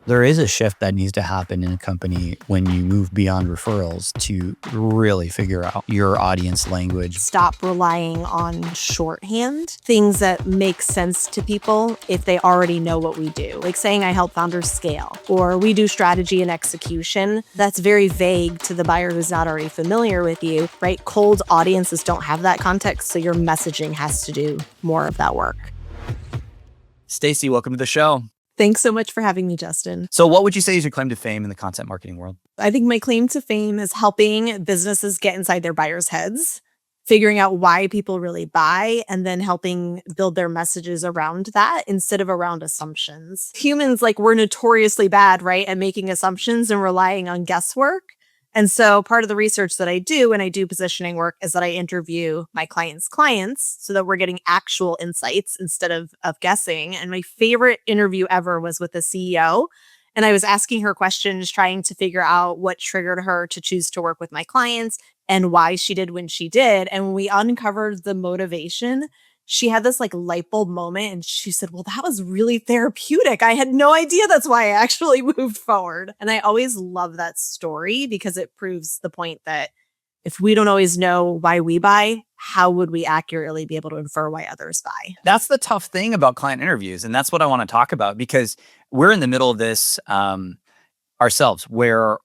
There is a shift that needs to happen in a company when you move beyond referrals to really figure out your audience language. Stop relying on shorthand, things that make sense to people if they already know what we do. Like saying I help founders scale, or we do strategy and execution. That's very vague to the buyer who's not already familiar with you, right? Cold audiences don't have that context, so your messaging has to do more of that work. Stacy, welcome to the show. Thanks so much for having me, Justin. So what would you say is your claim to fame in the content marketing world? I think my claim to fame is helping businesses get inside their buyers' heads, figuring out why people really buy, and then helping build their messages around that instead of around assumptions. Humans, we're notoriously bad, right, at making assumptions and relying on guesswork. And so part of the research that I do when I do positioning work is that I interview my clients' clients so that we're getting actual insights instead of guessing. And my favorite interview ever was with the CEO. And I was asking her questions, trying to figure out what triggered her to choose to work with my clients and why she did when she did. And when we uncovered the motivation, she had this light bulb moment and she said, well, that was really therapeutic. I had no idea that's why I actually moved forward. And I always love that story because it proves the point that if we don't always know why we buy, how would we accurately be able to infer why others buy? That's the tough thing about client interviews. And that's what I want to talk about because we're in the middle of this ourselves where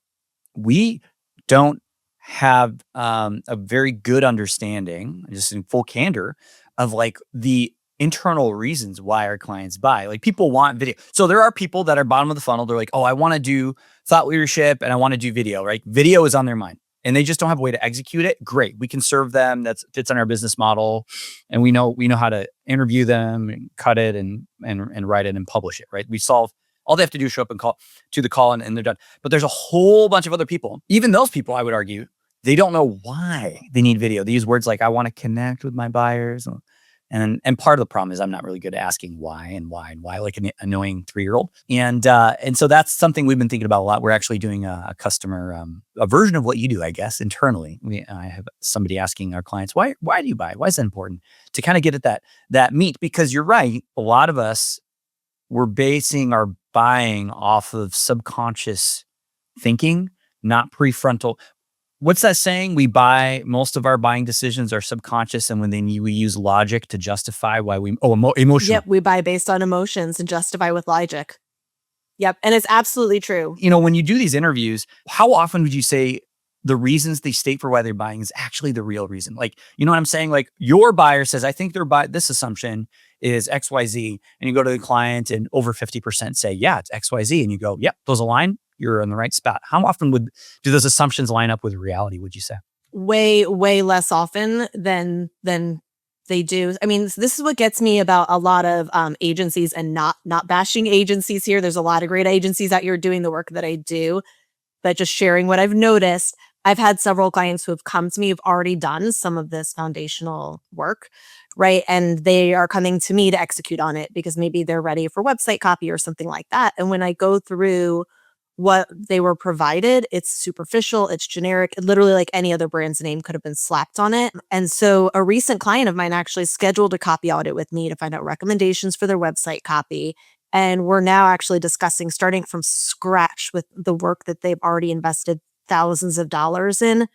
we don't have a very good understanding, just in full candor, of the internal reasons why our clients buy. People want video. So there are people that are bottom of the funnel. They're like, oh, I want to do thought leadership and I want to do video, right? Video is on their mind and they just don't have a way to execute it. Great. We can serve them. That fits on our business model. And we know how to interview them and cut it and write it and publish it, right? We solve all they have to do is show up and call to the call and they're done. But there's a whole bunch of other people. Even those people, I would argue, they don't know why they need video. They use words like, I want to connect with my buyers. And part of the problem is I'm not really good at asking why, like an annoying 3-year-old. And so that's something we've been thinking about a lot. We're actually doing a customer, a version of what you do, I guess, internally. I have somebody asking our clients, why do you buy? Why is that important? To kind of get at that meat, because you're right. A lot of us, we're basing our buying off of subconscious thinking, not prefrontal. What's that saying? Most of our buying decisions are subconscious, and we use logic to justify why emotional. Yep, we buy based on emotions and justify with logic. Yep, and it's absolutely true. When you do these interviews, how often would you say the reasons they state for why they're buying is actually the real reason? You know what I'm saying? Your buyer says, I think this assumption is XYZ, and you go to the client and over 50% say, yeah, it's XYZ. And you go, yep, those align. You're in the right spot. How often do those assumptions line up with reality, would you say? Way, way less often than they do. I mean, this is what gets me about a lot of agencies, and not bashing agencies here. There's a lot of great agencies out here doing the work that I do, but just sharing what I've noticed. I've had several clients who have come to me who've already done some of this foundational work, right? And they are coming to me to execute on it because maybe they're ready for website copy or something like that. And when I go through what they were provided, it's superficial, it's generic, literally like any other brand's name could have been slapped on it. And so a recent client of mine actually scheduled a copy audit with me to find out recommendations for their website copy. And we're now actually discussing starting from scratch with the work that they've already invested thousands of dollars in.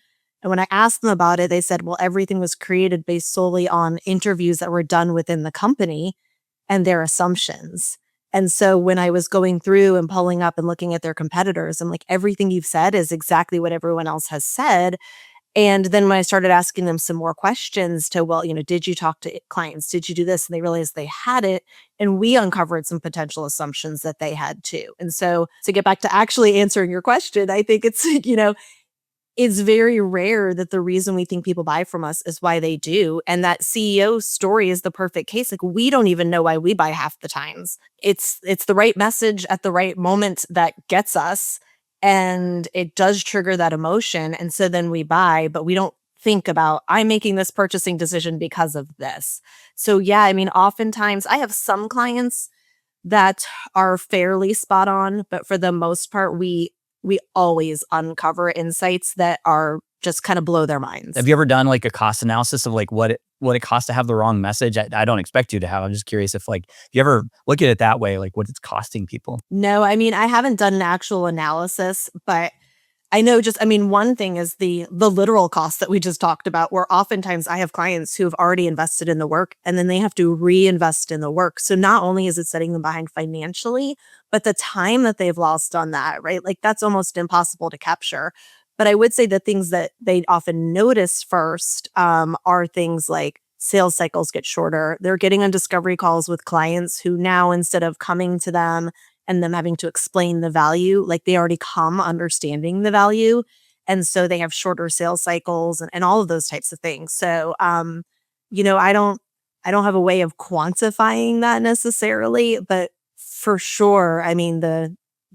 And when I asked them about it, they said, well, everything was created based solely on interviews that were done within the company and their assumptions. And so when I was going through and pulling up and looking at their competitors, I'm like, everything you've said is exactly what everyone else has said. And then when I started asking them some more questions to, well, did you talk to clients? Did you do this? And they realized they had it. And we uncovered some potential assumptions that they had too. And so to get back to actually answering your question, I think it's, it's very rare that the reason we think people buy from us is why they do. And that CEO story is the perfect case. We don't even know why we buy half the times. It's the right message at the right moment that gets us. And it does trigger that emotion. And so then we buy, but we don't think about, I'm making this purchasing decision because of this. So yeah, I mean, oftentimes I have some clients that are fairly spot on, but for the most part, we always uncover insights that are just kind of blow their minds. Have you ever done like a cost analysis of like what it costs to have the wrong message? I don't expect you to have. I'm just curious if like you ever look at it that way, like what it's costing people. No, I mean, I haven't done an actual analysis, but I know just I mean, one thing is the literal cost that we just talked about, where oftentimes I have clients who have already invested in the work and then they have to reinvest in the work. So not only is it setting them behind financially, but the time that they've lost on that, right? Like that's almost impossible to capture. But I would say the things that they often notice first are things like sales cycles get shorter. They're getting on discovery calls with clients who now, instead of coming to them and them having to explain the value, like they already come understanding the value. And so they have shorter sales cycles and all of those types of things. So you know, I don't have a way of quantifying that necessarily, but for sure, I mean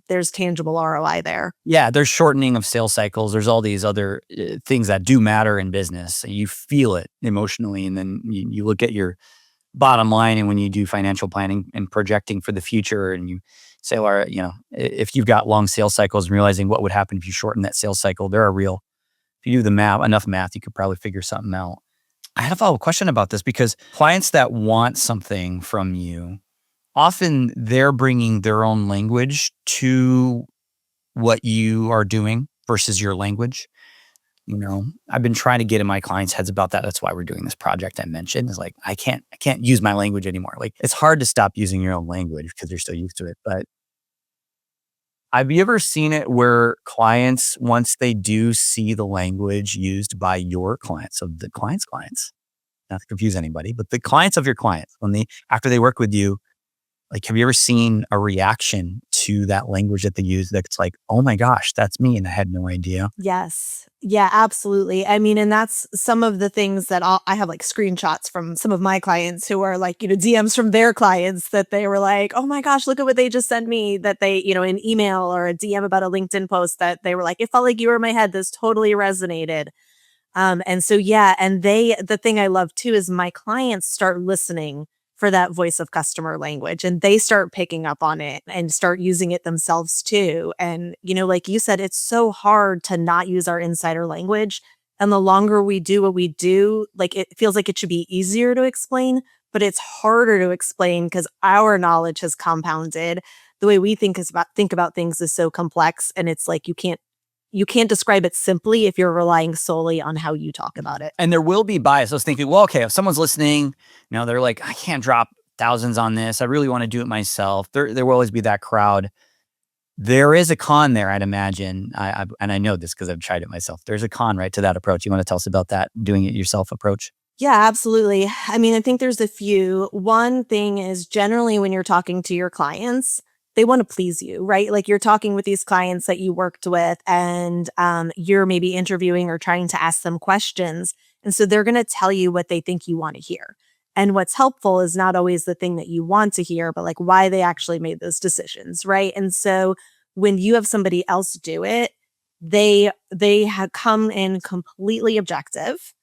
there's tangible ROI there. Yeah, there's shortening of sales cycles. There's all these other things that do matter in business. You feel it emotionally, and then you look at your bottom line. And when you do financial planning and projecting for the future, and you say, well, you know, if you've got long sales cycles and realizing what would happen if you shorten that sales cycle, there are real. If you do the math, enough math, you could probably figure something out. I had a follow-up question about this because clients that want something from you, often they're bringing their own language to what you are doing versus your language. You know, I've been trying to get in my clients' heads about that. That's why we're doing this project I mentioned. Is like I can't use my language anymore. Like it's hard to stop using your own language because you're so used to it. But have you ever seen it where clients, once they do see the language used by your clients, of the clients, not to confuse anybody, but the clients of your clients, when they after they work with you, like, have you ever seen a reaction to that language that they use that's like, "Oh my gosh, that's me, and I had no idea." Yes. Yeah, absolutely. I mean, and that's some of the things that I have like screenshots from some of my clients who are like, DMs from their clients that they were like, oh my gosh, look at what they just sent me. That they, an email or a DM about a LinkedIn post that they were like, it felt like you were in my head. This totally resonated. And so, yeah, and the thing I love too is my clients start listening for that voice of customer language and they start picking up on it and start using it themselves too. And, like you said, it's so hard to not use our insider language. And the longer we do what we do, like it feels like it should be easier to explain, but it's harder to explain because our knowledge has compounded. The way we think about things is so complex and it's like you can't describe it simply if you're relying solely on how you talk about it. And there will be bias. I was thinking, well, okay, if someone's listening, they're like, I can't drop thousands on this. I really want to do it myself. There will always be that crowd. There is a con there, I'd imagine. And I know this because I've tried it myself. There's a con, right, to that approach. You want to tell us about that doing it yourself approach? Yeah, absolutely. I mean, I think there's a few. One thing is generally when you're talking to your clients, they want to please you, right? Like you're talking with these clients that you worked with and you're maybe interviewing or trying to ask them questions. And so they're going to tell you what they think you want to hear. And what's helpful is not always the thing that you want to hear, but like why they actually made those decisions, right? And so when you have somebody else do it, they have come in completely objective,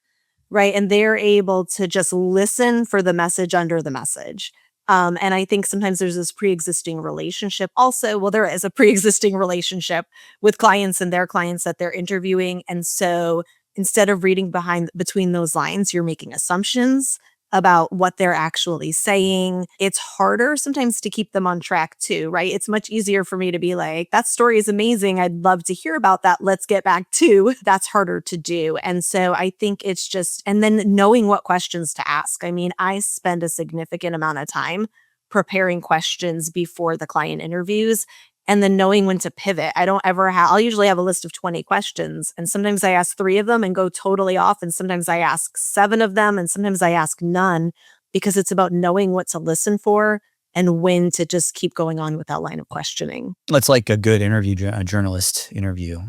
right? And they're able to just listen for the message under the message. And I think sometimes there's this pre-existing relationship also. Well, there is a pre-existing relationship with clients and their clients that they're interviewing. And so instead of reading between those lines, you're making assumptions about what they're actually saying. It's harder sometimes to keep them on track too, right? It's much easier for me to be like, that story is amazing. I'd love to hear about that. Let's get back to that's harder to do. And so I think it's just, and then knowing what questions to ask. I mean, I spend a significant amount of time preparing questions before the client interviews and then knowing when to pivot. I don't ever I'll usually have a list of 20 questions. And sometimes I ask 3 of them and go totally off. And sometimes I ask 7 of them. And sometimes I ask none because it's about knowing what to listen for and when to just keep going on with that line of questioning. It's like a good interview, a journalist interview.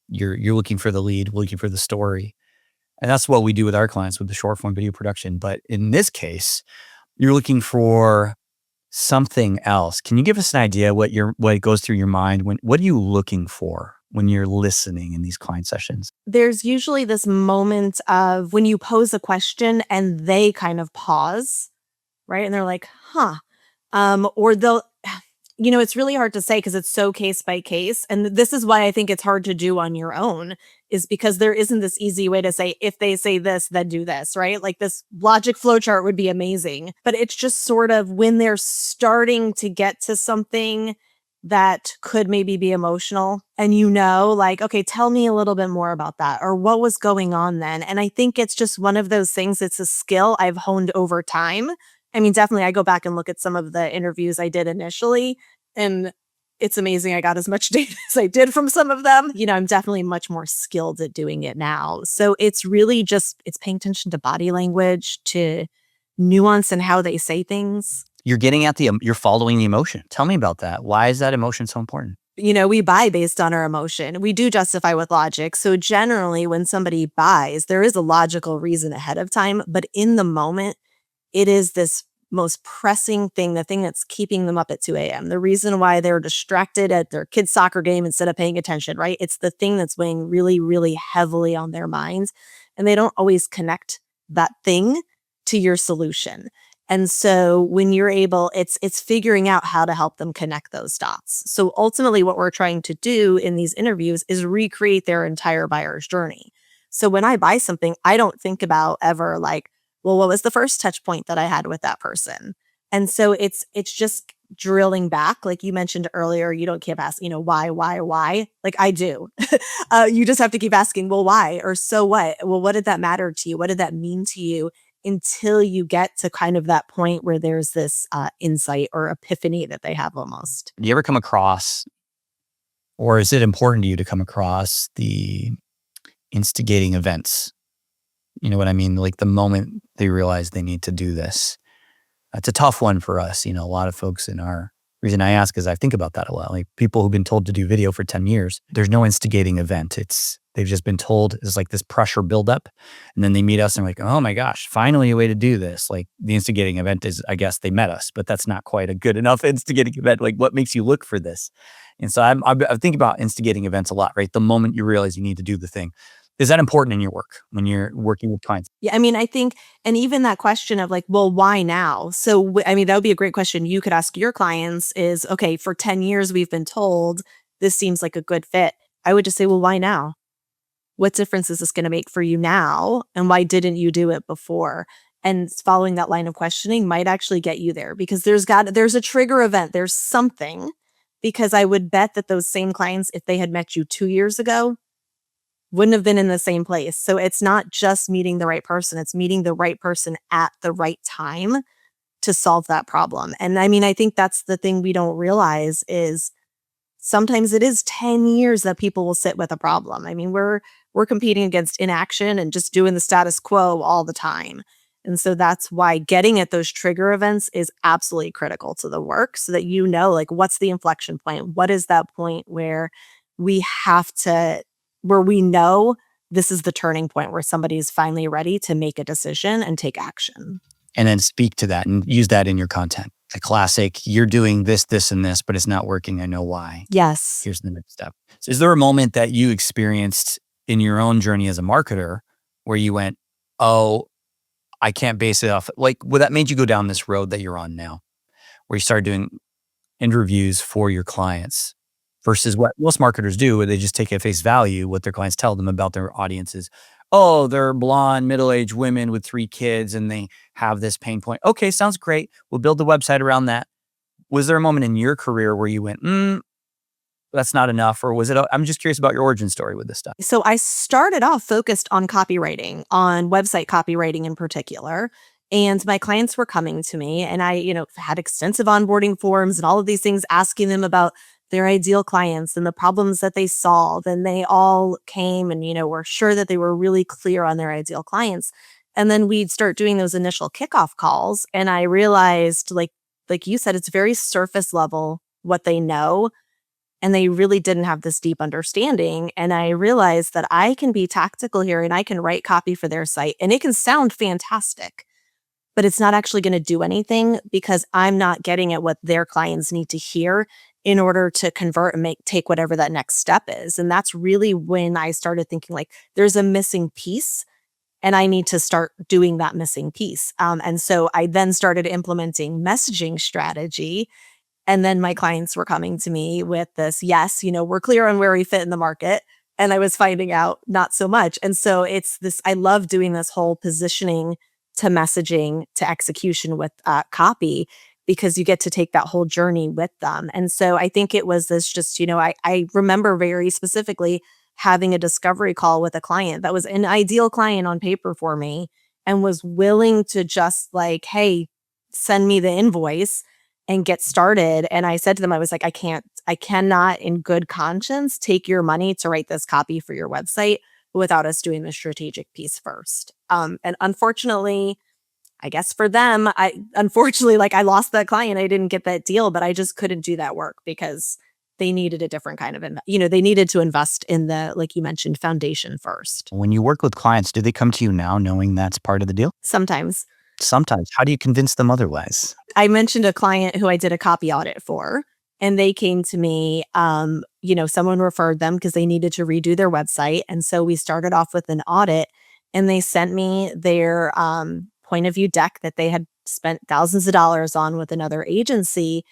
You're looking for the lead, looking for the story. And that's what we do with our clients with the short form video production. But in this case, you're looking for something else. Can you give us an idea what goes through your mind what are you looking for when you're listening in these client sessions? There's usually this moment of when you pose a question and they kind of pause, right? And they're like, huh. Or they'll It's really hard to say because it's so case by case. And this is why I think it's hard to do on your own, is because there isn't this easy way to say, if they say this, then do this, right? Like this logic flow chart would be amazing. But it's just sort of when they're starting to get to something that could maybe be emotional and like, okay, tell me a little bit more about that, or what was going on then. And I think it's just one of those things. It's a skill I've honed over time. I mean, definitely I go back and look at some of the interviews I did initially, and it's amazing I got as much data as I did from some of them. I'm definitely much more skilled at doing it now. So it's really just it's paying attention to body language, to nuance and how they say things. You're getting at you're following the emotion. Tell me about that. Why is that emotion so important? We buy based on our emotion. We do justify with logic. So generally when somebody buys, there is a logical reason ahead of time, but in the moment, it is this most pressing thing, the thing that's keeping them up at 2 a.m. The reason why they're distracted at their kid's soccer game instead of paying attention, right? It's the thing that's weighing really, really heavily on their minds. And they don't always connect that thing to your solution. And so when you're able, it's figuring out how to help them connect those dots. So ultimately what we're trying to do in these interviews is recreate their entire buyer's journey. So when I buy something, I don't think about ever like, well, what was the first touch point that I had with that person? And so it's just drilling back. Like you mentioned earlier, you don't keep asking, why? Like I do. You just have to keep asking, well, why? Or so what? Well, what did that matter to you? What did that mean to you? Until you get to kind of that point where there's this insight or epiphany that they have almost. Do you ever come across, or is it important to you to come across the instigating events? You know what I mean? Like the moment they realize they need to do this. It's a tough one for us. A lot of folks reason I ask is I think about that a lot. Like people who've been told to do video for 10 years, there's no instigating event. They've just been told it's like this pressure buildup. And then they meet us and we're like, oh my gosh, finally a way to do this. Like the instigating event is, I guess they met us, but that's not quite a good enough instigating event. Like what makes you look for this? And so I think about instigating events a lot, right? The moment you realize you need to do the thing. Is that important in your work when you're working with clients? Yeah, I mean, I think, and even that question of like, well, why now? So, I mean, that would be a great question you could ask your clients is, okay, for 10 years, we've been told this seems like a good fit. I would just say, well, why now? What difference is this going to make for you now? And why didn't you do it before? And following that line of questioning might actually get you there because there's a trigger event. There's something, because I would bet that those same clients, if they had met you 2 years ago, wouldn't have been in the same place. So it's not just meeting the right person, it's meeting the right person at the right time to solve that problem. And I mean, I think that's the thing we don't realize is sometimes it is 10 years that people will sit with a problem. I mean, we're competing against inaction and just doing the status quo all the time. And so that's why getting at those trigger events is absolutely critical to the work so that like what's the inflection point? What is that point where we know this is the turning point where somebody is finally ready to make a decision and take action. And then speak to that and use that in your content. The classic, you're doing this, this, and this, but it's not working. I know why. Yes. Here's the next step. So is there a moment that you experienced in your own journey as a marketer where you went, oh, I can't base it off, like, that made you go down this road that you're on now, where you started doing interviews for your clients versus what most marketers do, where they just take at face value what their clients tell them about their audiences. Oh, they're blonde, middle-aged women with 3 kids and they have this pain point. Okay, sounds great. We'll build the website around that. Was there a moment in your career where you went, that's not enough? Or was it, I'm just curious about your origin story with this stuff. So I started off focused on copywriting, on website copywriting in particular. And my clients were coming to me and I, had extensive onboarding forms and all of these things asking them about their ideal clients and the problems that they solve. And they all came and, were sure that they were really clear on their ideal clients. And then we'd start doing those initial kickoff calls. And I realized, like you said, it's very surface level what they know. And they really didn't have this deep understanding. And I realized that I can be tactical here and I can write copy for their site and it can sound fantastic, but it's not actually going to do anything because I'm not getting at what their clients need to hear in order to convert and take whatever that next step is. And that's really when I started thinking like there's a missing piece and I need to start doing that missing piece. And so I then started implementing messaging strategy. And then my clients were coming to me with this, yes, we're clear on where we fit in the market. And I was finding out not so much. And so it's this, I love doing this whole positioning to messaging to execution with copy, because you get to take that whole journey with them. And so I think it was this just, I remember very specifically having a discovery call with a client that was an ideal client on paper for me and was willing to just like, hey, send me the invoice and get started. And I said to them, I was like, I cannot in good conscience take your money to write this copy for your website without us doing the strategic piece first. And unfortunately, I guess for them, like I lost that client. I didn't get that deal, but I just couldn't do that work because they needed a different kind of, they needed to invest in the, like you mentioned, foundation first. When you work with clients, do they come to you now knowing that's part of the deal? Sometimes. Sometimes. How do you convince them otherwise? I mentioned a client who I did a copy audit for, and they came to me, someone referred them because they needed to redo their website. And so we started off with an audit, and they sent me their point of view deck that they had spent thousands of dollars on with another agency.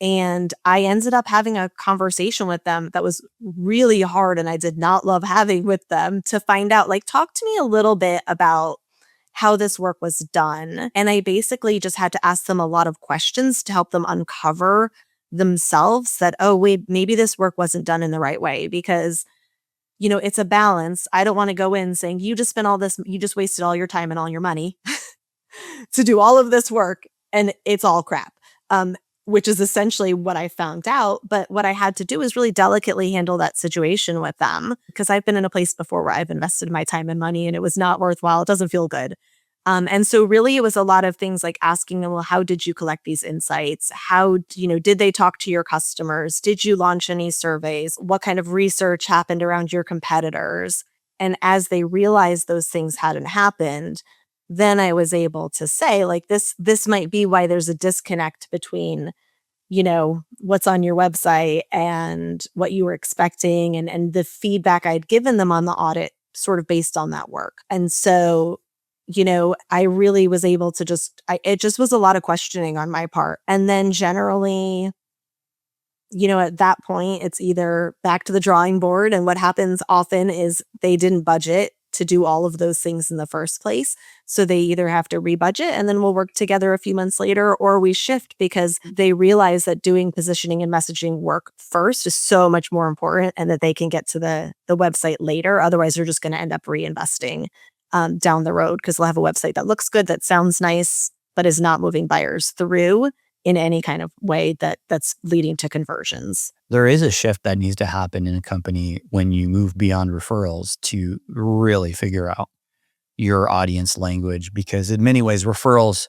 And I ended up having a conversation with them that was really hard, and I did not love having with them, to find out, like, talk to me a little bit about how this work was done. And I basically just had to ask them a lot of questions to help them uncover themselves that, oh, wait, maybe this work wasn't done in the right way, because it's a balance. I don't want to go in saying, you just spent all this, you just wasted all your time and all your money to do all of this work, and it's all crap. Which is essentially what I found out. But what I had to do is really delicately handle that situation with them, because I've been in a place before where I've invested my time and money and it was not worthwhile. It doesn't feel good. And so really it was a lot of things like asking them, well, how did you collect these insights? How, did they talk to your customers? Did you launch any surveys? What kind of research happened around your competitors? And as they realized those things hadn't happened, then I was able to say, like, this might be why there's a disconnect between, what's on your website and what you were expecting, and the feedback I'd given them on the audit sort of based on that work. And so, I really was able to it just was a lot of questioning on my part. And then generally, at that point, it's either back to the drawing board. And what happens often is they didn't budget to do all of those things in the first place. So they either have to rebudget and then we'll work together a few months later, or we shift because they realize that doing positioning and messaging work first is so much more important, and that they can get to the website later. Otherwise, they're just going to end up reinvesting down the road, because they'll have a website that looks good, that sounds nice, but is not moving buyers through in any kind of way that's leading to conversions. There is a shift that needs to happen in a company when you move beyond referrals to really figure out your audience language, because in many ways, referrals,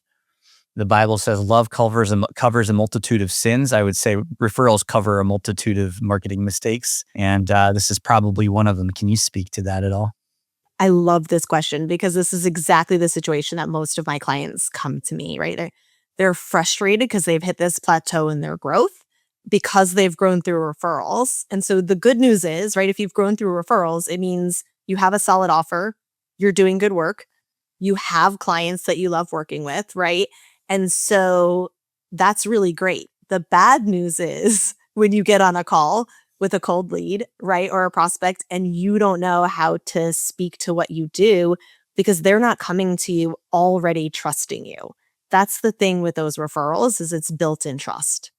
the Bible says love covers a multitude of sins. I would say referrals cover a multitude of marketing mistakes. And this is probably one of them. Can you speak to that at all? I love this question, because this is exactly the situation that most of my clients come to me, right? They're frustrated because they've hit this plateau in their growth because they've grown through referrals. And so the good news is, right, if you've grown through referrals, it means you have a solid offer, you're doing good work, you have clients that you love working with, right? And so that's really great. The bad news is when you get on a call with a cold lead, right, or a prospect, and you don't know how to speak to what you do because they're not coming to you already trusting you. That's the thing with those referrals, is it's built in trust.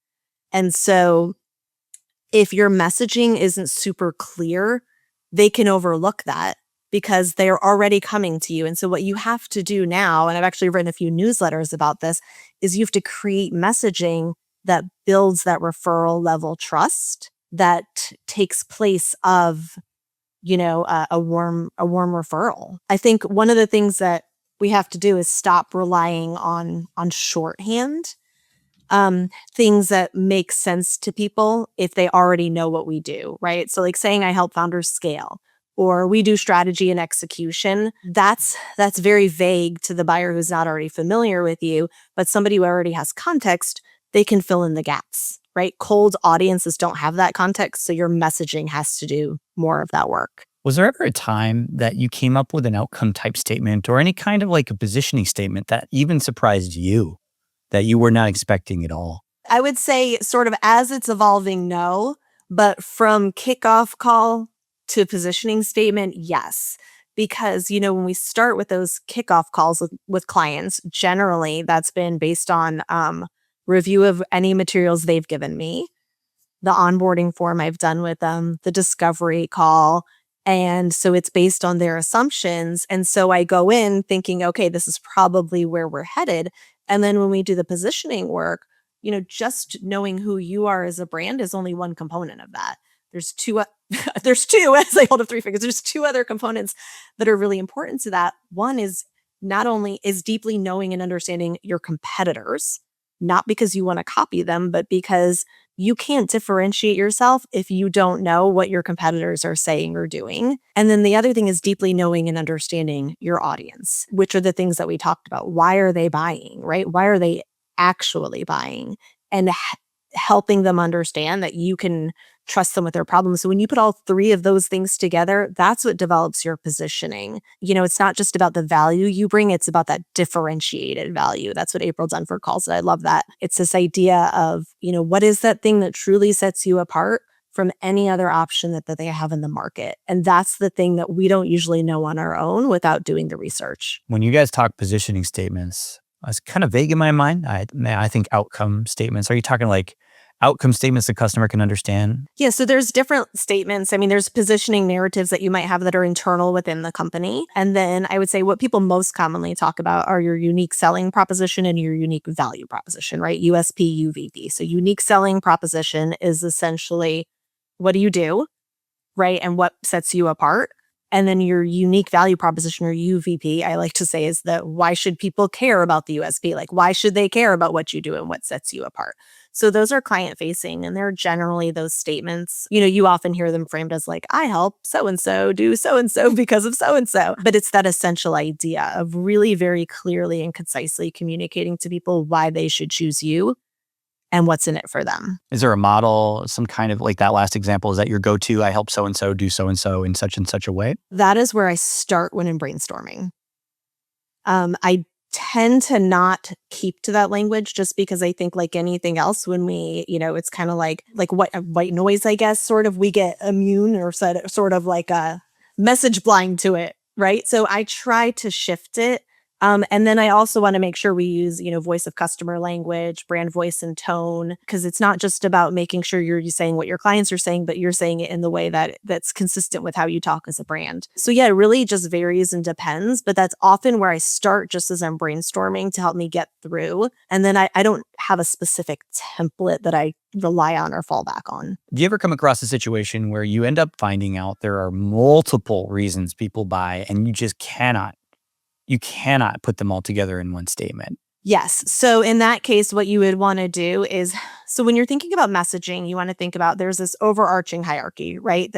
And so if your messaging isn't super clear, they can overlook that because they're already coming to you. And so what you have to do now, and I've actually written a few newsletters about this, is you have to create messaging that builds that referral level trust that takes place of, a warm referral. I think one of the things that we have to do is stop relying on shorthand, things that make sense to people if they already know what we do, right? So like saying I help founders scale, or we do strategy and execution. That's very vague to the buyer who's not already familiar with you, but somebody who already has context, they can fill in the gaps, right? Cold audiences don't have that context, so your messaging has to do more of that work. Was there ever a time that you came up with an outcome type statement or any kind of like a positioning statement that even surprised you, that you were not expecting at all? I would say sort of as it's evolving, no, but from kickoff call to positioning statement, yes. Because, when we start with those kickoff calls with clients, generally that's been based on review of any materials they've given me, the onboarding form I've done with them, the discovery call. And so it's based on their assumptions. And so I go in thinking, okay, this is probably where we're headed. And then when we do the positioning work, just knowing who you are as a brand is only one component of that. There's two, there's two, as I hold up three fingers, there's two other components that are really important to that. One is not only is deeply knowing and understanding your competitors, not because you want to copy them, but because you can't differentiate yourself if you don't know what your competitors are saying or doing. And then the other thing is deeply knowing and understanding your audience, which are the things that we talked about. Why are they buying, right? Why are they actually buying? And helping them understand that you can trust them with their problems. So when you put all three of those things together, that's what develops your positioning. It's not just about the value you bring, it's about that differentiated value. That's what April Dunford calls it. I love that. It's this idea of, what is that thing that truly sets you apart from any other option that they have in the market? And that's the thing that we don't usually know on our own without doing the research. When you guys talk positioning statements, I was kind of vague in my mind. I think outcome statements. Are you talking like outcome statements the customer can understand? Yeah, so there's different statements. I mean, there's positioning narratives that you might have that are internal within the company. And then I would say what people most commonly talk about are your unique selling proposition and your unique value proposition, right? USP, UVP. So unique selling proposition is essentially what do you do, right? And what sets you apart. And then your unique value proposition, or UVP, I like to say, is that why should people care about the USP? Like, why should they care about what you do and what sets you apart? So those are client facing, and they're generally those statements. You often hear them framed as like, I help so-and-so do so-and-so because of so-and-so. But it's that essential idea of really very clearly and concisely communicating to people why they should choose you and what's in it for them. Is there a model, some kind of like that last example? Is that your go-to? I help so-and-so do so-and-so in such and such a way? That is where I start when in brainstorming. I tend to not keep to that language just because I think like anything else, when we, it's kind of like white noise, I guess, sort of, we get immune or sort of like a message blind to it, right? So I try to shift it. And then I also want to make sure we use, voice of customer language, brand voice and tone, because it's not just about making sure you're saying what your clients are saying, but you're saying it in the way that's consistent with how you talk as a brand. So yeah, it really just varies and depends, but that's often where I start just as I'm brainstorming to help me get through. And then I don't have a specific template that I rely on or fall back on. Do you ever come across a situation where you end up finding out there are multiple reasons people buy and you cannot put them all together in one statement? Yes. So in that case, what you would want to do is, so when you're thinking about messaging, you want to think about there's this overarching hierarchy, right?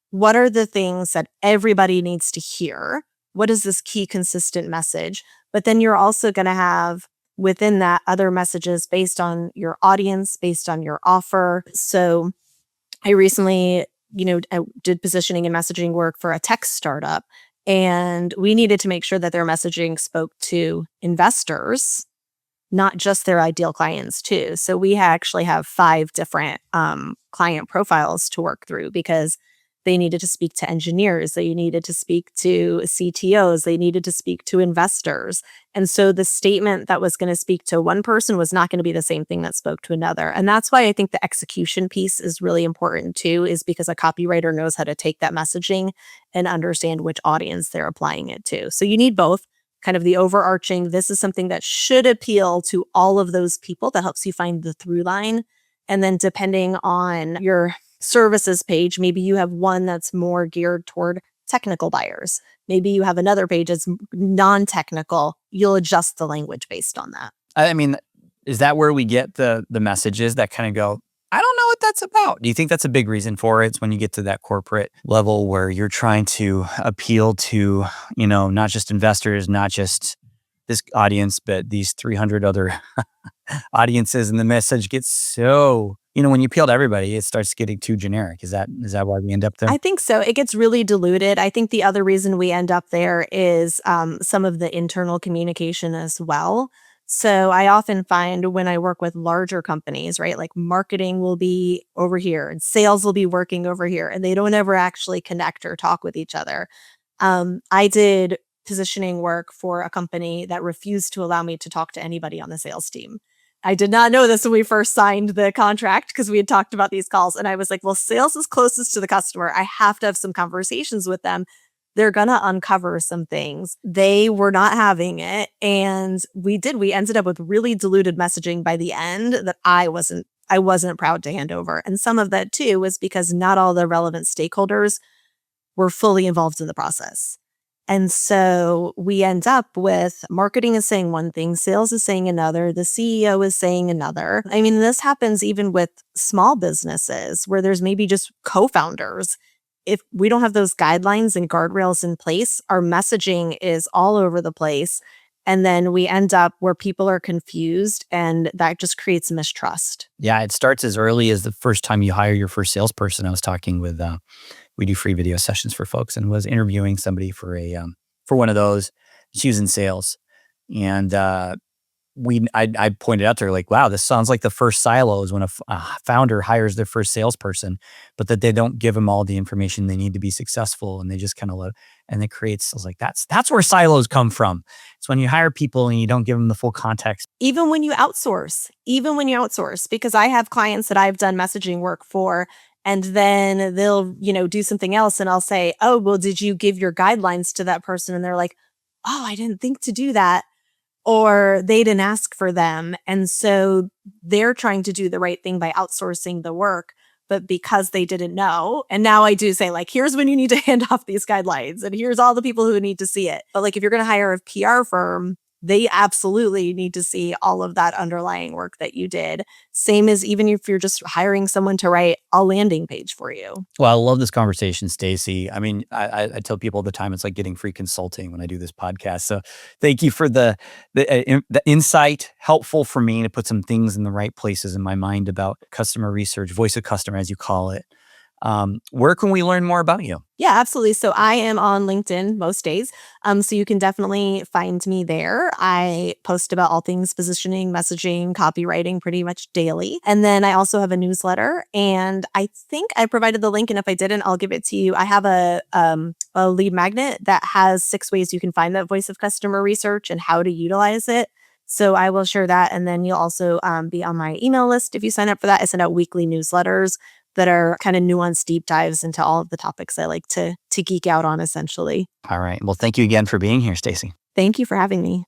What are the things that everybody needs to hear? What is this key consistent message? But then you're also going to have within that other messages based on your audience, based on your offer. So I recently, I did positioning and messaging work for a tech startup. And we needed to make sure that their messaging spoke to investors, not just their ideal clients too. So we actually have 5 different client profiles to work through because they needed to speak to engineers, they needed to speak to CTOs, they needed to speak to investors. And so the statement that was going to speak to one person was not going to be the same thing that spoke to another. And that's why I think the execution piece is really important too, is because a copywriter knows how to take that messaging and understand which audience they're applying it to. So you need both. Kind of the overarching, this is something that should appeal to all of those people, that helps you find the through line. And then depending on your services page, maybe you have one that's more geared toward technical buyers. Maybe you have another page that's non-technical. You'll adjust the language based on that. I mean, is that where we get the messages that kind of go, I don't know what that's about? Do you think that's a big reason for it? It's when you get to that corporate level where you're trying to appeal to, not just investors, not just this audience, but these 300 other audiences, and the message gets so, when you appeal to everybody, it starts getting too generic. Is that why we end up there? I think so. It gets really diluted. I think the other reason we end up there is some of the internal communication as well. So I often find when I work with larger companies, right, like marketing will be over here and sales will be working over here, and they don't ever actually connect or talk with each other. I did positioning work for a company that refused to allow me to talk to anybody on the sales team. I did not know this when we first signed the contract because we had talked about these calls. And I was like, well, sales is closest to the customer. I have to have some conversations with them. They're going to uncover some things. They were not having it. And we did. We ended up with really diluted messaging by the end that I wasn't proud to hand over. And some of that too was because not all the relevant stakeholders were fully involved in the process. And so we end up with marketing is saying one thing, sales is saying another, the CEO is saying another. I mean, this happens even with small businesses where there's maybe just co founders. If we don't have those guidelines and guardrails in place, our messaging is all over the place. And then we end up where people are confused and that just creates mistrust. Yeah, it starts as early as the first time you hire your first salesperson. I was talking with we do free video sessions for folks and was interviewing somebody for one of those. She was in sales, and I pointed out to her like, wow, this sounds like the first silos when a founder hires their first salesperson, but that they don't give them all the information they need to be successful, and they just kind of let, and it creates. I was like, that's where silos come from. It's when you hire people and you don't give them the full context. Even when you outsource, because I have clients that I've done messaging work for, and then they'll, do something else. And I'll say, oh, well, did you give your guidelines to that person? And they're like, oh, I didn't think to do that. Or they didn't ask for them. And so they're trying to do the right thing by outsourcing the work. But because they didn't know, and now I do say, like, here's when you need to hand off these guidelines, and here's all the people who need to see it. But like, if you're going to hire a PR firm, they absolutely need to see all of that underlying work that you did. Same as even if you're just hiring someone to write a landing page for you. Well, I love this conversation, Stacy. I mean, I tell people all the time it's like getting free consulting when I do this podcast. So, thank you for the insight. Helpful for me to put some things in the right places in my mind about customer research, voice of customer, as you call it. Where can we learn more about you? Yeah, absolutely. So I am on LinkedIn most days. So you can definitely find me there. I post about all things positioning, messaging, copywriting pretty much daily. And then I also have a newsletter, and I think I provided the link. And if I didn't, I'll give it to you. I have a lead magnet that has 6 ways you can find that voice of customer research and how to utilize it. So I will share that. And then you'll also be on my email list if you sign up for that. I send out weekly newsletters that are kind of nuanced deep dives into all of the topics I like to geek out on, essentially. All right. Well, thank you again for being here, Stacy. Thank you for having me.